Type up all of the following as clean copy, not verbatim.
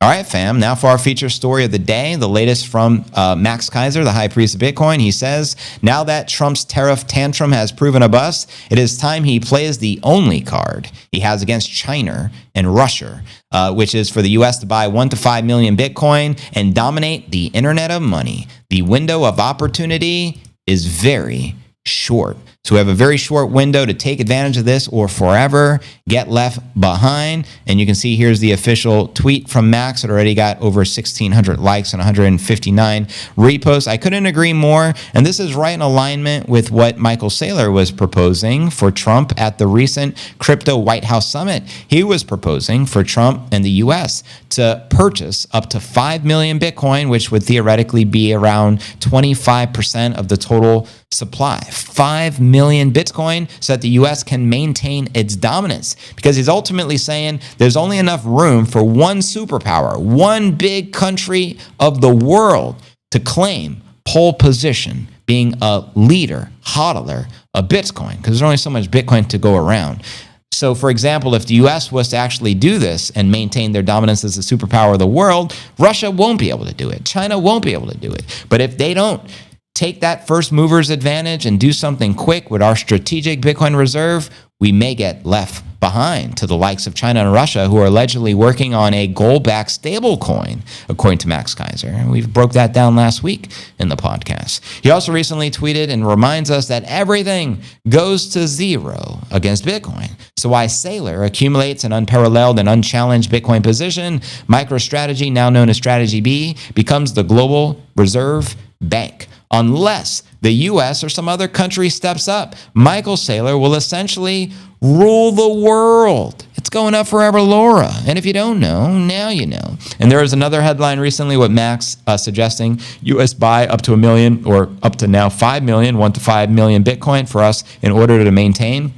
All right, fam. Now for our feature story of the day, the latest from Max Keiser, the high priest of Bitcoin. He says, now that Trump's tariff tantrum has proven a bust, it is time he plays the only card he has against China and Russia, which is for the U.S. to buy 1 to 5 million Bitcoin and dominate the internet of money. The window of opportunity is very short. So we have a very short window to take advantage of this or forever get left behind. And you can see here's the official tweet from Max. It already got over 1,600 likes and 159 reposts. I couldn't agree more. And this is right in alignment with what Michael Saylor was proposing for Trump at the recent Crypto White House Summit. He was proposing for Trump and the U.S. to purchase up to 5 million Bitcoin, which would theoretically be around 25% of the total supply. 5 million Bitcoin so that the U.S. can maintain its dominance, because he's ultimately saying there's only enough room for one superpower, one big country of the world to claim pole position, being a leader, hodler of Bitcoin, because there's only so much Bitcoin to go around. So, for example, if the U.S. was to actually do this and maintain their dominance as the superpower of the world, Russia won't be able to do it. China won't be able to do it. But if they don't take that first mover's advantage and do something quick with our strategic Bitcoin reserve, we may get left behind to the likes of China and Russia, who are allegedly working on a gold-backed stablecoin, according to Max Keiser. And we broke that down last week in the podcast. He also recently tweeted and reminds us that everything goes to zero against Bitcoin. So while Saylor accumulates an unparalleled and unchallenged Bitcoin position, MicroStrategy, now known as Strategy B, becomes the global reserve bank. Unless the U.S. or some other country steps up, Michael Saylor will essentially rule the world. It's going up forever, Laura. And if you don't know, now you know. And there was another headline recently with Max suggesting U.S. buy up to 1 million, or up to now 5 million, 1 to 5 million Bitcoin for us in order to maintain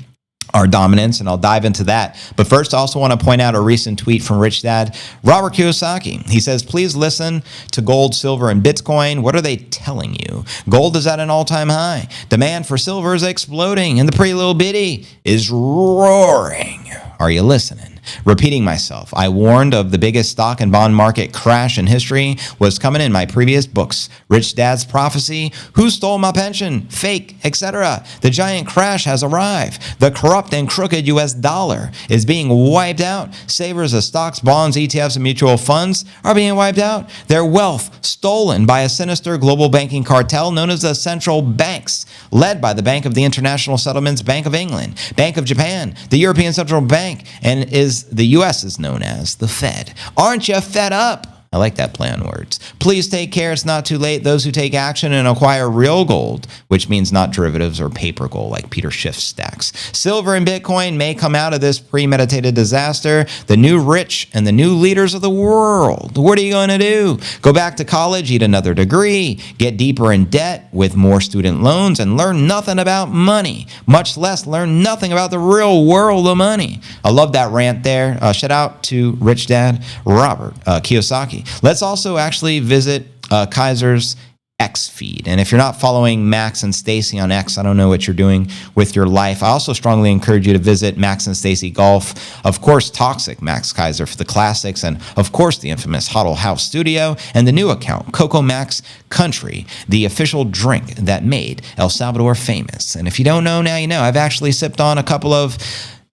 our dominance, and I'll dive into that. But first, I also want to point out a recent tweet from Rich Dad Robert Kiyosaki. He says, please listen to gold, silver, and Bitcoin. What are they telling you? Gold is at an all-time high. Demand for silver is exploding, and the pretty little bitty is roaring. Are you listening? Repeating myself, I warned of the biggest stock and bond market crash in history was coming in my previous books. Rich Dad's Prophecy, Who Stole My Pension, Fake, etc. The giant crash has arrived. The corrupt and crooked U.S. dollar is being wiped out. Savers of stocks, bonds, ETFs, and mutual funds are being wiped out. Their wealth stolen by a sinister global banking cartel known as the central banks, led by the Bank of the International Settlements, Bank of England, Bank of Japan, the European Central Bank, and the U.S. is known as the Fed. Aren't you fed up? I like that play on words. Please take care. It's not too late. Those who take action and acquire real gold, which means not derivatives or paper gold like Peter Schiff's stacks. Silver and Bitcoin may come out of this premeditated disaster. The new rich and the new leaders of the world. What are you going to do? Go back to college, eat another degree, get deeper in debt with more student loans, and learn nothing about money, much less learn nothing about the real world of money. I love that rant there. Shout out to Rich Dad Robert Kiyosaki. Let's also actually visit Keiser's X feed. And if you're not following Max and Stacy on X, I don't know what you're doing with your life. I also strongly encourage you to visit Max and Stacy Golf. Of course, Toxic Max Keiser for the classics. And of course, the infamous Huddle House Studio. And the new account, Coco Max Country, the official drink that made El Salvador famous. And if you don't know, now you know. I've actually sipped on a couple of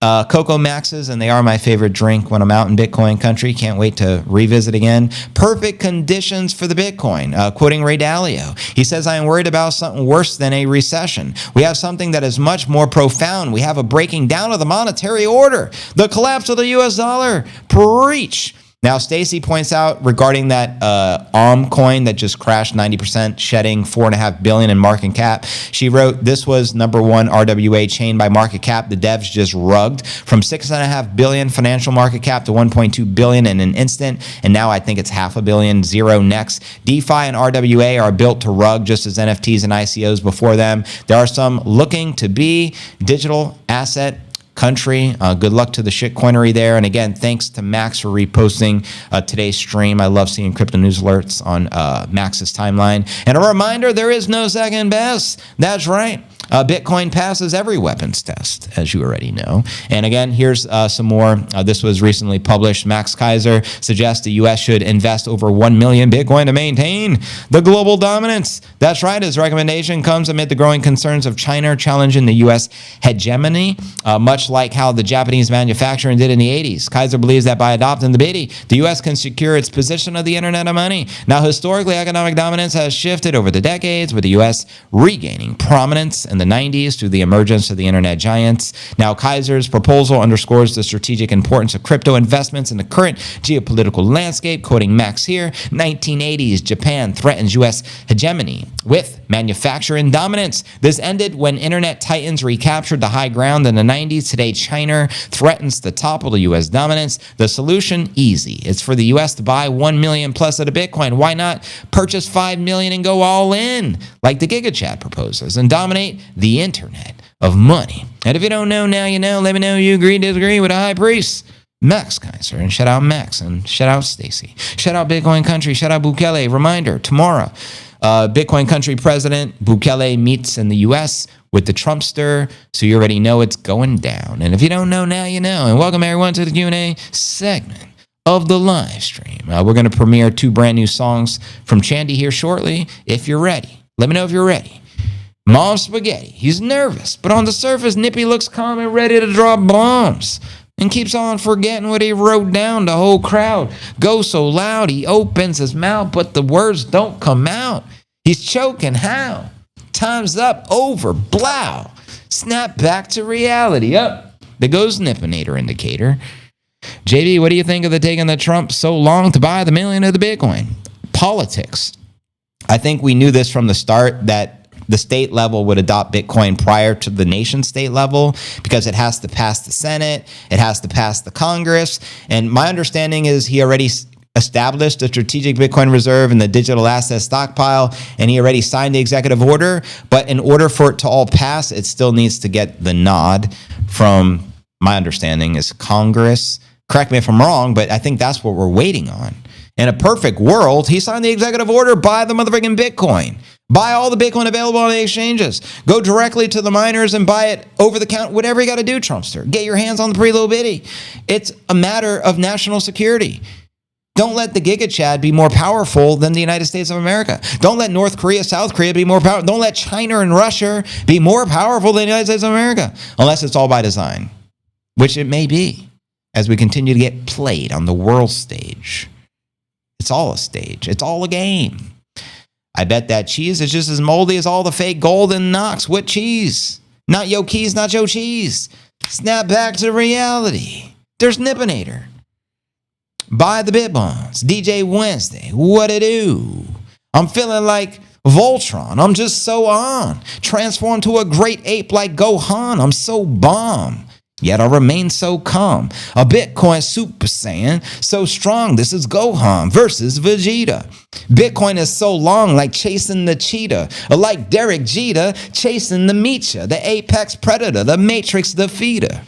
Coco Maxes, and they are my favorite drink when I'm out in Bitcoin country. Can't wait to revisit again. Perfect conditions for the Bitcoin. Quoting Ray Dalio, he says, I am worried about something worse than a recession. We have something that is much more profound. We have a breaking down of the monetary order, the collapse of the U.S. dollar. Preach. Now, Stacy points out regarding that coin that just crashed 90%, shedding $4.5 billion in market cap. She wrote, this was number one RWA chain by market cap. The devs just rugged from $6.5 billion financial market cap to $1.2 billion in an instant. And now I think it's $500 million, zero next. DeFi and RWA are built to rug just as NFTs and ICOs before them. There are some looking to be digital asset country. Good luck to the shitcoinery there. And again, thanks to Max for reposting today's stream. I love seeing crypto news alerts on Max's timeline. And a reminder, there is no second best. That's right. Bitcoin passes every weapons test, as you already know. And again, here's some more. This was recently published. Max Keiser suggests the U.S. should invest over 1 million Bitcoin to maintain the global dominance. That's right. His recommendation comes amid the growing concerns of China challenging the U.S. hegemony, much like how the Japanese manufacturing did in the 80s. Keiser believes that by adopting the BIDI, the U.S. can secure its position of the Internet of Money. Now, historically, economic dominance has shifted over the decades, with the U.S. regaining prominence in the 90s through the emergence of the Internet giants. Now, Keiser's proposal underscores the strategic importance of crypto investments in the current geopolitical landscape. Quoting Max here, 1980s, Japan threatens U.S. hegemony with manufacturing dominance. This ended when Internet titans recaptured the high ground in the 90s. Today, China threatens to topple the U.S. dominance. The solution, easy. It's for the U.S. to buy 1 million plus of the Bitcoin. Why not purchase 5 million and go all in, like the GigaChat proposes, and dominate the Internet of Money? And if you don't know, now you know. Let me know you agree, disagree with the high priest, Max Keiser. And shout out Max, and shout out Stacy. Shout out Bitcoin Country. Shout out Bukele. Reminder, tomorrow, Bitcoin Country President Bukele meets in the U.S. with the Trumpster, so you already know it's going down. And if you don't know, now you know. And welcome everyone to the Q&A segment of the live stream. We're going to premiere 2 brand new songs from Chandy here shortly. If you're ready, let me know if you're ready. Mom Spaghetti, he's nervous, but on the surface, Nippy looks calm and ready to drop bombs, and keeps on forgetting what he wrote down. The whole crowd goes so loud, he opens his mouth, but the words don't come out. He's choking. How? Time's up. Over. Blow. Snap back to reality. Up. There goes Nippinator indicator. JB, what do you think of the taking the Trump so long to buy the million of the Bitcoin? Politics. I think we knew this from the start, that the state level would adopt Bitcoin prior to the nation state level, because it has to pass the Senate, it has to pass the Congress. And my understanding is he already established a strategic Bitcoin reserve in the digital asset stockpile, and he already signed the executive order. But in order for it to all pass, it still needs to get the nod from, my understanding is, Congress. Correct me if I'm wrong, but I think that's what we're waiting on. In a perfect world, he signed the executive order, buy the motherfucking Bitcoin. Buy all the Bitcoin available on the exchanges. Go directly to the miners and buy it over the counter. Whatever you got to do, Trumpster. Get your hands on the pretty little bitty. It's a matter of national security. Don't let the GigaChad be more powerful than the United States of America. Don't let North Korea, South Korea be more powerful. Don't let China and Russia be more powerful than the United States of America, unless it's all by design, which it may be, as we continue to get played on the world stage. It's all a stage. It's all a game. I bet that cheese is just as moldy as all the fake gold in Knox. What cheese? Not yo keys, not yo cheese. Snap back to reality. There's Nippinator. Buy the Bit Bonds. DJ Wednesday. What it do? I'm feeling like Voltron. I'm just so on. Transformed to a great ape like Gohan. I'm so bomb. Yet I remain so calm. A Bitcoin Super Saiyan, so strong. This is Gohan versus Vegeta. Bitcoin is so long, like chasing the cheetah. Or like Derek Jeter chasing the Mecha, the apex predator, the matrix defeater.